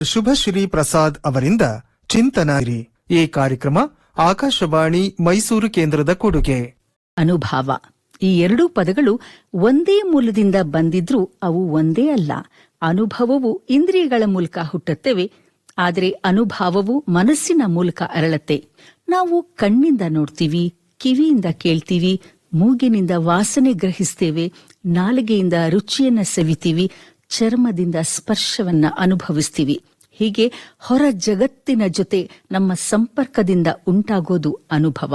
ಶುಭಶ್ರೀ ಪ್ರಸಾದ್ ಅವರಿಂದ ಚಿಂತನ. ಈ ಕಾರ್ಯಕ್ರಮ ಆಕಾಶವಾಣಿ ಮೈಸೂರು ಕೇಂದ್ರದ ಕೊಡುಗೆ. ಅನುಭಾವ, ಈ ಎರಡೂ ಪದಗಳು ಒಂದೇ ಮೂಲದಿಂದ ಬಂದಿದ್ರೂ ಅವು ಒಂದೇ ಅಲ್ಲ. ಅನುಭವವು ಇಂದ್ರಿಯಗಳ ಮೂಲಕ ಹುಟ್ಟುತ್ತವೆ, ಆದರೆ ಅನುಭಾವವು ಮನಸ್ಸಿನ ಮೂಲಕ ಅರಳತ್ತೆ. ನಾವು ಕಣ್ಣಿಂದ ನೋಡ್ತೀವಿ, ಕಿವಿಯಿಂದ ಕೇಳ್ತೀವಿ, ಮೂಗಿನಿಂದ ವಾಸನೆ ಗ್ರಹಿಸ್ತೇವೆ, ನಾಲಿಗೆಯಿಂದ ರುಚಿಯನ್ನ ಸವಿತೀವಿ, ಚರ್ಮದಿಂದ ಸ್ಪರ್ಶವನ್ನ ಅನುಭವಿಸ್ತೀವಿ. ಹೀಗೆ ಹೊರ ಜಗತ್ತಿನ ಜೊತೆ ನಮ್ಮ ಸಂಪರ್ಕದಿಂದ ಉಂಟಾಗೋದು ಅನುಭವ.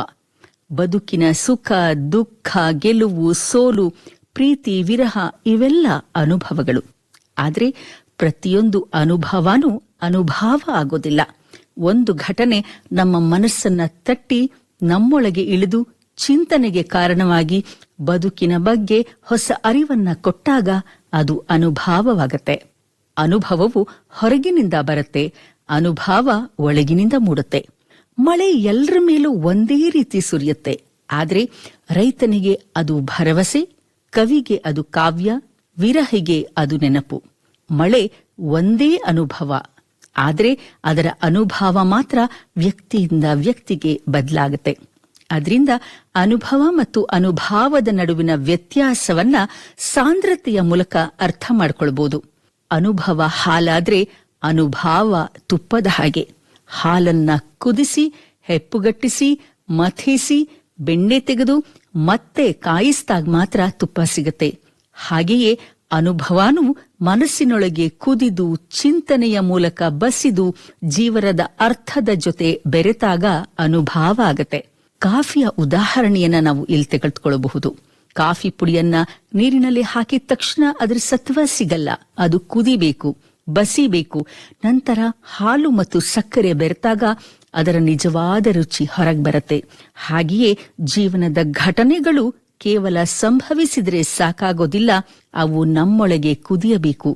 ಬದುಕಿನ ಸುಖ ದುಃಖ, ಗೆಲುವು ಸೋಲು, ಪ್ರೀತಿ ವಿರಹ ಇವೆಲ್ಲ ಅನುಭವಗಳು. ಆದರೆ ಪ್ರತಿಯೊಂದು ಅನುಭವನೂ ಅನುಭಾವ ಆಗೋದಿಲ್ಲ. ಒಂದು ಘಟನೆ ನಮ್ಮ ಮನಸ್ಸನ್ನ ತಟ್ಟಿ ನಮ್ಮೊಳಗೆ ಇಳಿದು ಚಿಂತನೆಗೆ ಕಾರಣವಾಗಿ ಬದುಕಿನ ಬಗ್ಗೆ ಹೊಸ ಅರಿವನ್ನ ಕೊಟ್ಟಾಗ ಅದು ಅನುಭಾವವಾಗತ್ತೆ. ಅನುಭವವು ಹೊರಗಿನಿಂದ ಬರುತ್ತೆ, ಅನುಭಾವ ಒಳಗಿನಿಂದ ಮೂಡುತ್ತೆ. ಮಳೆ ಎಲ್ಲರ ಮೇಲೂ ಒಂದೇ ರೀತಿ ಸುರಿಯುತ್ತೆ, ಆದರೆ ರೈತನಿಗೆ ಅದು ಭರವಸೆ, ಕವಿಗೆ ಅದು ಕಾವ್ಯ, ವಿರಹಿಗೆ ಅದು ನೆನಪು. ಮಳೆ ಒಂದೇ ಅನುಭವ, ಆದರೆ ಅದರ ಅನುಭವ ಮಾತ್ರ ವ್ಯಕ್ತಿಯಿಂದ ವ್ಯಕ್ತಿಗೆ ಬದಲಾಗುತ್ತೆ. ಅದರಿಂದ ಅನುಭವ ಮತ್ತು ಅನುಭಾವದ ನಡುವಿನ ವ್ಯತ್ಯಾಸವನ್ನ ಸಾಂದ್ರತೆಯ ಮೂಲಕ ಅರ್ಥ ಮಾಡ್ಕೊಳ್ಬಹುದು. ಅನುಭವ ಹಾಲಾದ್ರೆ ಅನುಭಾವ ತುಪ್ಪದ ಹಾಗೆ. ಹಾಲನ್ನ ಕುದಿಸಿ, ಹೆಪ್ಪುಗಟ್ಟಿಸಿ, ಮಥಿಸಿ, ಬೆಣ್ಣೆ ತೆಗೆದು ಮತ್ತೆ ಕಾಯಿಸಿದಾಗ ಮಾತ್ರ ತುಪ್ಪ ಸಿಗುತ್ತೆ. ಹಾಗೆಯೇ ಅನುಭವನೂ ಮನಸ್ಸಿನೊಳಗೆ ಕುದಿದು ಚಿಂತನೆಯ ಮೂಲಕ ಬಸಿದು ಜೀವನದ ಅರ್ಥದ ಜೊತೆ ಬೆರೆತಾಗ ಅನುಭಾವ ಆಗತ್ತೆ. ಕಾಫಿಯ ಉದಾಹರಣೆಯನ್ನ ನಾವು ಇಲ್ಲಿ ತೆಗೆದುಕೊಳ್ಳಬಹುದು. ಕಾಫಿ ಪುಡಿಯನ್ನ ನೀರಿನಲ್ಲಿ ಹಾಕಿದ ತಕ್ಷಣ ಅದರ ಸತ್ವ ಸಿಗಲ್ಲ. ಅದು ಕುದಿಬೇಕು, ಬಸಿಬೇಕು. ನಂತರ ಹಾಲು ಮತ್ತು ಸಕ್ಕರೆ ಬೆರೆತಾಗ ಅದರ ನಿಜವಾದ ರುಚಿ ಹೊರಗೆ ಬರುತ್ತೆ. ಹಾಗೆಯೇ ಜೀವನದ ಘಟನೆಗಳು ಕೇವಲ ಸಂಭವಿಸಿದ್ರೆ ಸಾಕಾಗೋದಿಲ್ಲ, ಅವು ನಮ್ಮೊಳಗೆ ಕುದಿಯಬೇಕು.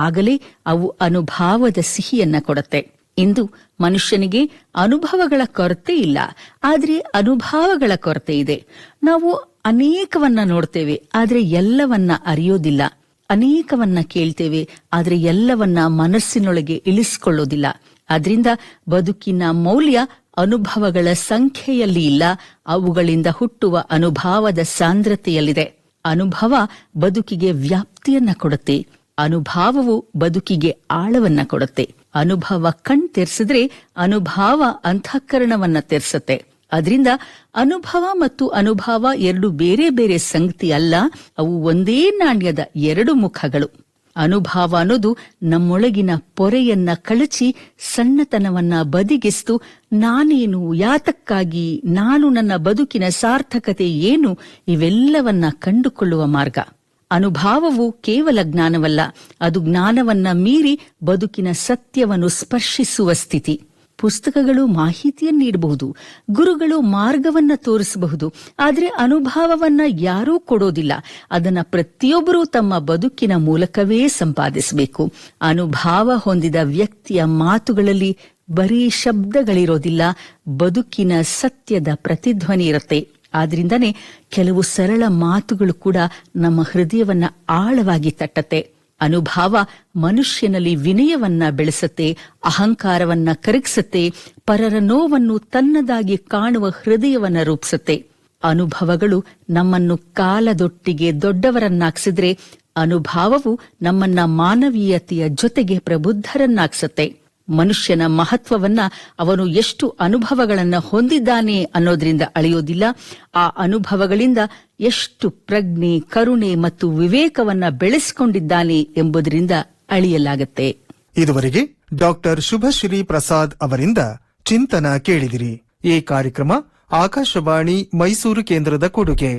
ಆಗಲೇ ಅವು ಅನುಭಾವದ ಸಿಹಿಯನ್ನ ಕೊಡುತ್ತೆ. ಇಂದು ಮನುಷ್ಯನಿಗೆ ಅನುಭವಗಳ ಕೊರತೆ ಇಲ್ಲ, ಆದರೆ ಅನುಭಾವಗಳ ಕೊರತೆ ಇದೆ. ನಾವು ಅನೇಕವನ್ನ ನೋಡ್ತೇವೆ, ಆದರೆ ಎಲ್ಲವನ್ನ ಅರಿಯೋದಿಲ್ಲ. ಅನೇಕವನ್ನ ಕೇಳ್ತೇವೆ, ಆದರೆ ಎಲ್ಲವನ್ನ ಮನಸ್ಸಿನೊಳಗೆ ಇಳಿಸಿಕೊಳ್ಳೋದಿಲ್ಲ. ಅದರಿಂದ ಬದುಕಿನ ಮೌಲ್ಯ ಅನುಭವಗಳ ಸಂಖ್ಯೆಯಲ್ಲಿ ಇಲ್ಲ, ಅವುಗಳಿಂದ ಹುಟ್ಟುವ ಅನುಭವದ ಸಾಂದ್ರತೆಯಲ್ಲಿದೆ. ಅನುಭವ ಬದುಕಿಗೆ ವ್ಯಾಪ್ತಿಯನ್ನ ಕೊಡುತ್ತೆ, ಅನುಭಾವವು ಬದುಕಿಗೆ ಆಳವನ್ನ ಕೊಡುತ್ತೆ. ಅನುಭವ ಕಣ್ ತೆರೆಸಿದ್ರೆ ಅನುಭಾವ ಅಂತಃಕರಣವನ್ನ ತೆರೆಸುತ್ತೆ. ಅದರಿಂದ ಅನುಭವ ಮತ್ತು ಅನುಭವ ಎರಡು ಬೇರೆ ಬೇರೆ ಸಂಗತಿ ಅಲ್ಲ, ಅವು ಒಂದೇ ನಾಣ್ಯದ ಎರಡು ಮುಖಗಳು. ಅನುಭವ ಅನ್ನೋದು ನಮ್ಮೊಳಗಿನ ಪೊರೆಯನ್ನ ಕಳಚಿ ಸಣ್ಣತನವನ್ನ ಬದಿಗಿಸ್ತು ನಾನೇನು, ಯಾತಕ್ಕಾಗಿ, ನಾನು, ನನ್ನ ಬದುಕಿನ ಸಾರ್ಥಕತೆ ಏನು, ಇವೆಲ್ಲವನ್ನ ಕಂಡುಕೊಳ್ಳುವ ಮಾರ್ಗ. ಅನುಭಾವವು ಕೇವಲ ಜ್ಞಾನವಲ್ಲ, ಅದು ಜ್ಞಾನವನ್ನ ಮೀರಿ ಬದುಕಿನ ಸತ್ಯವನ್ನು ಸ್ಪರ್ಶಿಸುವ ಸ್ಥಿತಿ. ಪುಸ್ತಕಗಳು ಮಾಹಿತಿಯನ್ನು ನೀಡಬಹುದು, ಗುರುಗಳು ಮಾರ್ಗವನ್ನ ತೋರಿಸಬಹುದು, ಆದರೆ ಅನುಭವವನ್ನ ಯಾರೂ ಕೊಡೋದಿಲ್ಲ. ಅದನ್ನ ಪ್ರತಿಯೊಬ್ಬರೂ ತಮ್ಮ ಬದುಕಿನ ಮೂಲಕವೇ ಸಂಪಾದಿಸಬೇಕು. ಅನುಭವ ಹೊಂದಿದ ವ್ಯಕ್ತಿಯ ಮಾತುಗಳಲ್ಲಿ ಬರೀ ಶಬ್ದಗಳಿರೋದಿಲ್ಲ, ಬದುಕಿನ ಸತ್ಯದ ಪ್ರತಿಧ್ವನಿ ಇರುತ್ತೆ. ಆದ್ರಿಂದನೇ ಕೆಲವು ಸರಳ ಮಾತುಗಳು ಕೂಡ ನಮ್ಮ ಹೃದಯವನ್ನ ಆಳವಾಗಿ ತಟ್ಟತ್ತೆ. ಅನುಭವ ಮನುಷ್ಯನಲ್ಲಿ ವಿನಯವನ್ನ ಬೆಳೆಸುತ್ತೆ, ಅಹಂಕಾರವನ್ನ ಕರಗಿಸುತ್ತೆ, ಪರರ ನೋವನ್ನು ತನ್ನದಾಗಿ ಕಾಣುವ ಹೃದಯವನ್ನ ರೂಪಿಸುತ್ತೆ. ಅನುಭವಗಳು ನಮ್ಮನ್ನು ಕಾಲದೊಟ್ಟಿಗೆ ದೊಡ್ಡವರನ್ನಾಗಿಸಿದ್ರೆ, ಅನುಭವವು ನಮ್ಮನ್ನ ಮಾನವೀಯತೆಯ ಜೊತೆಗೆ ಪ್ರಬುದ್ಧರನ್ನಾಗಿಸುತ್ತೆ. ಮನುಷ್ಯನ ಮಹತ್ವವನ್ನ ಅವನು ಎಷ್ಟು ಅನುಭವಗಳನ್ನ ಹೊಂದಿದ್ದಾನೆ ಅನ್ನೋದ್ರಿಂದ ಅಳೆಯೋದಿಲ್ಲ, ಆ ಅನುಭವಗಳಿಂದ ಎಷ್ಟು ಪ್ರಜ್ಞೆ, ಕರುಣೆ ಮತ್ತು ವಿವೇಕವನ್ನ ಬೆಳೆಸಿಕೊಂಡಿದ್ದಾನೆ ಎಂಬುದರಿಂದ ಅಳೆಯಲಾಗುತ್ತೆ. ಇದುವರೆಗೆ ಡಾಕ್ಟರ್ ಶುಭಶ್ರೀ ಪ್ರಸಾದ್ ಅವರಿಂದ ಚಿಂತನ ಕೇಳಿದಿರಿ. ಈ ಕಾರ್ಯಕ್ರಮ ಆಕಾಶವಾಣಿ ಮೈಸೂರು ಕೇಂದ್ರದ ಕೊಡುಗೆ.